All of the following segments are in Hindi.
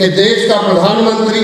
कि देश का प्रधानमंत्री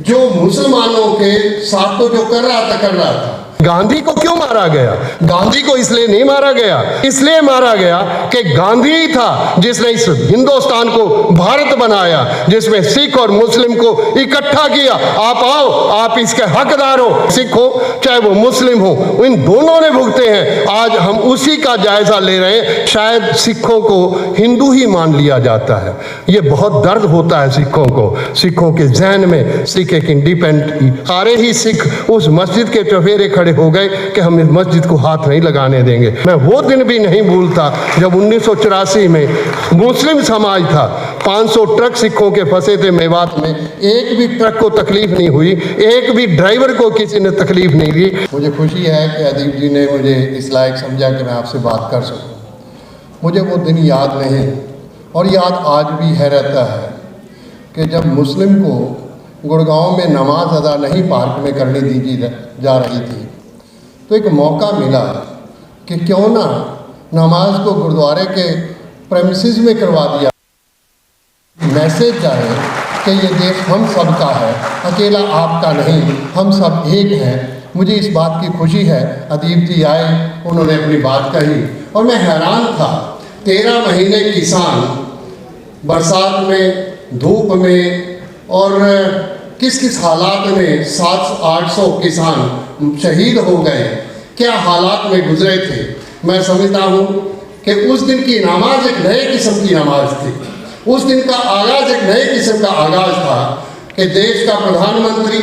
जो मुसलमानों के साथ तो जो कर रहा था। गांधी को क्यों मारा गया? गांधी को इसलिए नहीं मारा गया, इसलिए मारा गया कि गांधी ही था जिसने इस हिंदुस्तान को भारत बनाया, जिसमें सिख और मुस्लिम को इकट्ठा किया। आप आओ, आप इसके हकदार हो, सिख हो चाहे वो मुस्लिम हो, इन दोनों ने भुगते हैं। आज हम उसी का जायजा ले रहे हैं। शायद सिखों को हिंदू ही मान लिया जाता है। ये बहुत दर्द होता है सिखों को, सिखों के जहन में। सिख एक इंडिपेंडेंट, सारे ही सिख उस मस्जिद के चौफेरे खड़े हो गए कि हम इस मस्जिद को हाथ नहीं लगाने देंगे। मैं वो दिन भी नहीं भूलता जब 1984 में मुस्लिम समाज था, 500 ट्रक सिखों के फंसे थे मेवात में, एक भी ट्रक को तकलीफ नहीं हुई, एक भी ड्राइवर को किसी ने तकलीफ नहीं दी। मुझे खुशी है कि अदीब जी ने मुझे इस लायक समझा कि मैं आपसे बात कर सकूं। मुझे वो दिन याद नहीं, और याद आज भी है रहता है कि जब मुस्लिम को गुड़गांव में नमाज अदा नहीं पार्क में करने दी जा रही थी, तो एक मौका मिला कि क्यों ना नमाज को गुरुद्वारे के प्रेमिसेस में करवा दिया। मैसेज जाए कि ये देश हम सब का है, अकेला आपका नहीं, हम सब एक हैं। मुझे इस बात की खुशी है, अदीब जी आए, उन्होंने अपनी बात कही और मैं हैरान था। 13 महीने किसान बरसात में, धूप में, और किस किस हालात में 700-800 किसान शहीद हो गए, क्या हालात में गुजरे थे। मैं समझता हूँ कि उस दिन की नमाज एक नए किस्म की नमाज थी। उस दिन का आगाज़ एक नए किस्म का आगाज़ था कि देश का प्रधानमंत्री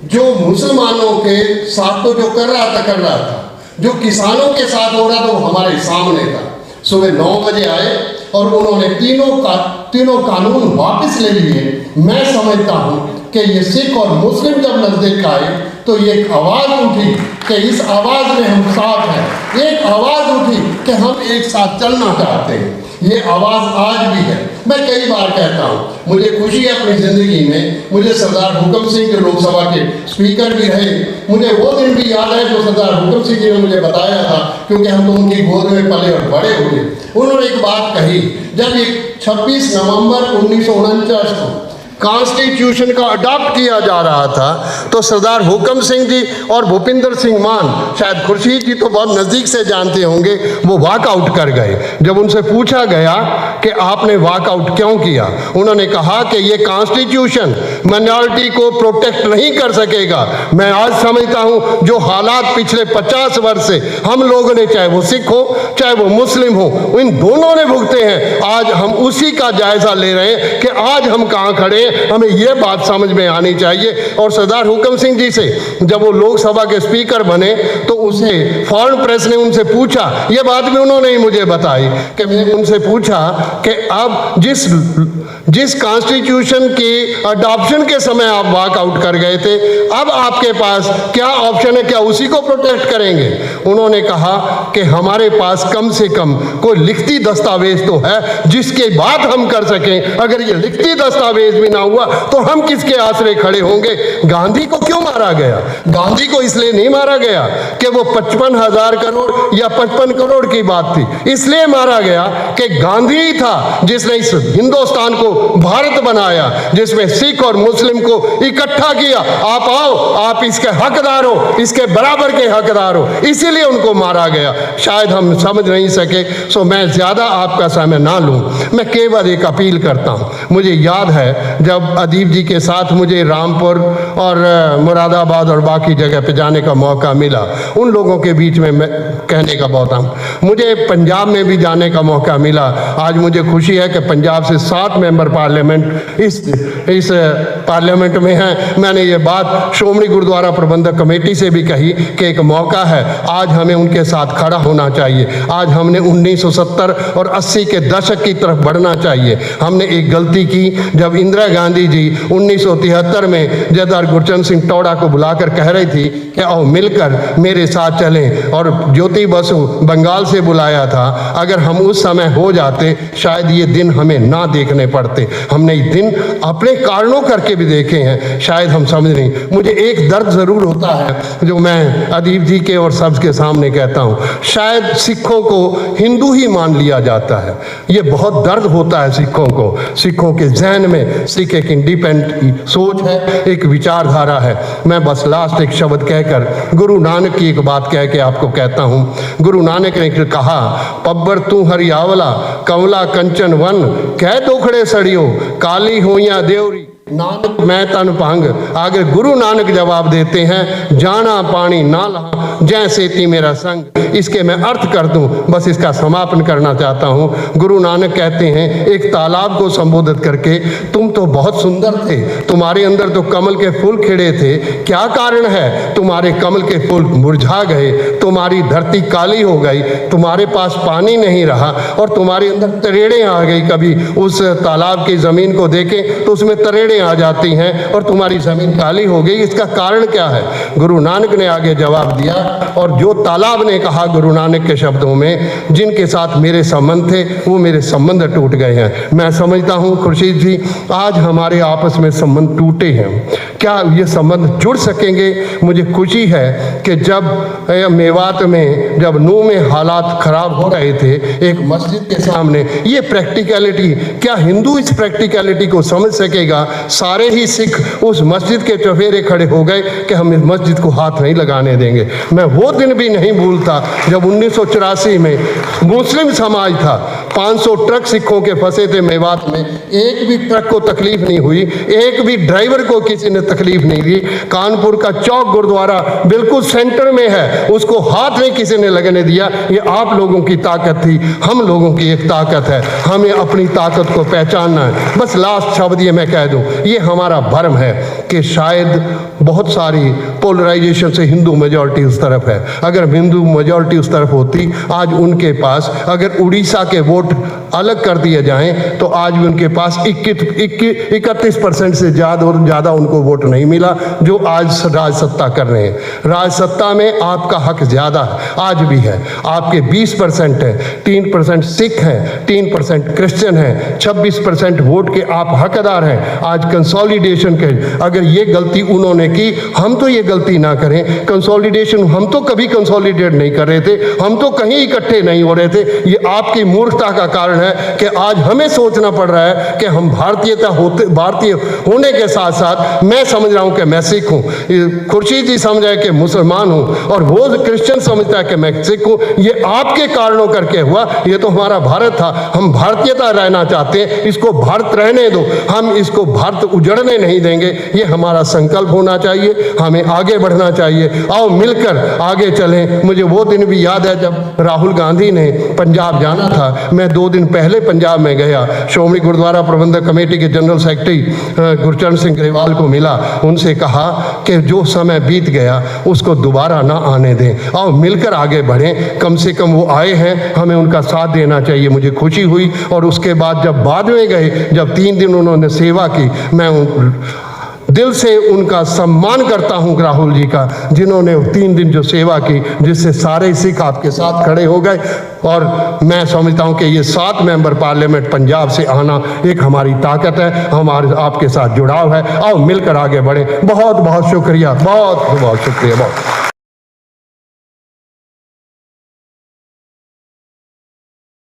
जो मुसलमानों के साथ तो जो कर रहा था, जो किसानों के साथ हो रहा था, वो हमारे सामने था। सुबह 9 बजे आए और उन्होंने तीनों कानून वापस ले लिए। मैं समझता हूँ कि ये सिख और मुस्लिम जब नज़दीक आए तो ये एक आवाज़ उठी कि इस आवाज़ में हम साथ हैं। एक आवाज़ उठी कि हम एक साथ चलना चाहते हैं। ये आवाज़ आज भी है। मैं कई बार कहता हूँ, मुझे खुशी है अपनी ज़िंदगी में, मुझे सरदार हुकम सिंह के लोकसभा के स्पीकर भी रहे। मुझे वो दिन भी याद है जो सरदार हुकम सिंह जी ने मुझे बताया था, क्योंकि हम तो उनकी गोद में पले और बड़े हुए। उन्होंने एक बात कही, जब एक 26 नवंबर 1949 को कॉन्स्टिट्यूशन का अडॉप्ट किया जा रहा था, तो सरदार हुकम सिंह जी और भूपिंदर सिंह मान, शायद खुर्शीद जी तो बहुत नज़दीक से जानते होंगे, वो वॉकआउट कर गए। जब उनसे पूछा गया कि आपने वॉकआउट क्यों किया, उन्होंने कहा कि ये कॉन्स्टिट्यूशन माइनॉरिटी को प्रोटेक्ट नहीं कर सकेगा। मैं आज समझता हूँ जो हालात पिछले 50 वर्ष से हम लोगों ने, चाहे वो सिख हो चाहे वो मुस्लिम हो, इन दोनों ने भुगते हैं। आज हम उसी का जायजा ले रहे हैं कि आज हम कहाँ खड़े। हमें यह बात समझ में आनी चाहिए। और सरदार हुकम सिंह जी से जब वो लोकसभा के स्पीकर बने तो उसे फॉरेन प्रेस ने उनसे पूछा, यह बात भी उन्होंने ही मुझे बताई कि मैंने उनसे पूछा कि अब जिस कॉन्स्टिट्यूशन की अडॉप्शन के समय आप वॉकआउट कर गए थे, अब आपके पास क्या ऑप्शन है, क्या उसी को प्रोटेक्ट करेंगे? उन्होंने कहा कि हमारे पास कम से कम कोई लिखती दस्तावेज तो है जिसके बाद हम कर सकें। अगर ये लिखती दस्तावेज भी ना हुआ तो हम किसके आसरे खड़े होंगे? गांधी को क्यों मारा गया? गांधी को इसलिए नहीं मारा गया कि वो 55,000 करोड़ या 55 करोड़ की बात थी, इसलिए मारा गया कि गांधी ही था जिसने इस हिंदुस्तान को भारत बनाया, जिसमें सिख और मुस्लिम को इकट्ठा किया। आप आओ, आप इसके हकदार हो, इसके बराबर के हकदार हो, इसीलिए उनको मारा गया। शायद हम समझ नहीं सके, सो मैं ज्यादा आपका समय ना लूं। मैं केवल एक अपील करता हूं। मुझे याद है जब अदीब जी के साथ मुझे रामपुर और मुरादाबाद और बाकी जगह पे जाने का मौका मिला, उन लोगों के बीच में मैं कहने का बहुत मुझे पंजाब में भी जाने का मौका मिला। आज मुझे खुशी है कि पंजाब से 7 मेंबर पार्लियामेंट इस पार्लियामेंट में हैं। मैंने ये बात श्रोमणी गुरुद्वारा प्रबंधक कमेटी से भी कही कि एक मौका है, आज हमें उनके साथ खड़ा होना चाहिए। आज हमने 1970 और 80 के दशक की तरफ बढ़ना चाहिए। हमने एक गलती की जब इंदिरा गांधी जी 1973 में जदार गुरचंद सिंह टोडा को बुलाकर कह रही थी कि आओ मिलकर मेरे साथ चलें, और ज्योति बसु बंगाल से बुलाया था। अगर हम उस समय हो जाते शायद ये दिन हमें ना देखने पड़ते। हमने ये दिन अपने कारणों करके भी देखे हैं, शायद हम समझ नहीं। मुझे एक दर्द ज़रूर होता है जो मैं अदीब जी के और सब के सामने कहता हूँ, शायद सिखों को हिंदू ही मान लिया जाता है। ये बहुत दर्द होता है सिखों को। सिखों सिखों के जहन में सिख एक इंडिपेंडेंट सोच है, एक विचारधारा है। मैं बस लास्ट एक शब्द कहकर गुरु नानक की एक बात कह के आपको कहता हूँ। गुरु नानक ने कहा, पब्बर तू हरियावला कमला कंचन वन, कह दोखड़े सड़ियो काली होइया देवरी, नानक मैं तन भंग। आगे गुरु नानक जवाब देते हैं, जाना पानी ना लहा जैसे ती मेरा संग। इसके मैं अर्थ कर दूं, बस इसका समापन करना चाहता हूं। गुरु नानक कहते हैं एक तालाब को संबोधित करके, तुम तो बहुत सुंदर थे, तुम्हारे अंदर तो कमल के फूल खिले थे, क्या कारण है तुम्हारे कमल के फूल मुरझा गए, तुम्हारी धरती काली हो गई, तुम्हारे पास पानी नहीं रहा और तुम्हारे अंदर तरेड़ें आ गई। कभी उस तालाब की जमीन को देखें तो उसमें तरेड़ें आ जाती हैं और तुम्हारी जमीन काली हो गई, इसका कारण क्या है? गुरु नानक ने आगे जवाब दिया, और जो तालाब ने कहा गुरु नानक के शब्दों में, जिनके साथ मेरे संबंध थे वो मेरे संबंध टूट गए हैं। मैं समझता हूँ खुर्शीद जी, आज हमारे आपस में संबंध टूटे हैं, क्या ये संबंध जुड़ सकेंगे? मुझे खुशी है कि जब मेवात में, जब नूह में हालात खराब हो रहे थे, एक मस्जिद के सामने ये प्रैक्टिकलिटी, क्या हिंदू इस प्रैक्टिकलिटी को समझ सकेगा? सारे ही सिख उस मस्जिद के चौफेरे खड़े हो गए कि हम इस मस्जिद को हाथ नहीं लगाने देंगे। मैं वो दिन भी नहीं भूलता जब 1984 में मुस्लिम समाज था, 500 ट्रक सिखों के फंसे थे मेवात में, एक भी ट्रक को तकलीफ नहीं हुई, एक भी ड्राइवर को किसी ने तकलीफ नहीं दी। कानपुर का चौक गुरुद्वारा बिल्कुल सेंटर में है, उसको हाथ नहीं किसी ने लगने दिया। ये आप लोगों की ताकत थी, हम लोगों की एक ताकत है, हमें अपनी ताकत को पहचानना है। बस लास्ट शब्द ये मैं कह दूं, ये हमारा भ्रम है कि शायद बहुत सारी पोलराइजेशन से हिंदू मेजॉरिटी उस तरफ है। अगर हिंदू मेजॉरिटी उस तरफ होती, आज उनके पास, अगर उड़ीसा के वोट अलग कर दिए जाएं तो आज भी उनके पास 31% से ज़्यादा उनको वोट नहीं मिला जो आज राज सत्ता कर रहे हैं। राज सत्ता में आपका हक ज़्यादा आज भी है, आपके 20% है, 3% सिख हैं, 3% क्रिश्चियन हैं, 26% वोट के आप हकदार हैं। आज कंसोलिडेशन के, अगर ये गलती उन्होंने की, हम तो ये गलती ना करें। कंसोलिडेशन, हम तो कभी कंसोलिडेट नहीं कर रहे थे, हम तो कहीं इकट्ठे नहीं हो रहे थे। ये आपकी मूर्खता का कारण है कि आज हमें सोचना पड़ रहा है कि हम भारतीय होने के साथ साथ, मैं समझ रहा हूं कि मैं सिख हूं, खुर्शीद जी समझ रहे कि मुसलमान हूं, और वो क्रिश्चियन समझता है कि मैं सिख हूं। ये आपके कारणों करके हुआ, ये तो हमारा भारत था, हम भारतीयता रहना चाहते हैं, इसको भारत रहने दो, हम इसको भारत उजड़ने नहीं देंगे। ये हमारा संकल्प होना चाहिए, हमें आगे बढ़ना चाहिए। आओ मिलकर आगे चलें। मुझे वो दिन भी याद है जब राहुल गांधी ने पंजाब जाना था, मैं 2 दिन पहले पंजाब में गया, श्रोमणी गुरुद्वारा प्रबंधक कमेटी के जनरल सेक्रेटरी गुरचरण सिंह ग्रेवाल को मिला, उनसे कहा कि जो समय बीत गया उसको दोबारा ना आने दें, आओ मिलकर आगे बढ़ें। कम से कम वो आए हैं, हमें उनका साथ देना चाहिए। मुझे खुशी हुई, और उसके बाद जब बाद में गए, जब 3 दिन उन्होंने सेवा की, मैं दिल से उनका सम्मान करता हूं राहुल जी का, जिन्होंने 3 दिन जो सेवा की, जिससे सारे सिख आपके साथ खड़े हो गए। और मैं समझता हूं कि ये 7 मेंबर पार्लियामेंट पंजाब से आना एक हमारी ताकत है, हमारे आपके साथ जुड़ाव है। आओ मिलकर आगे बढ़े। बहुत बहुत शुक्रिया, बहुत बहुत शुक्रिया, बहुत।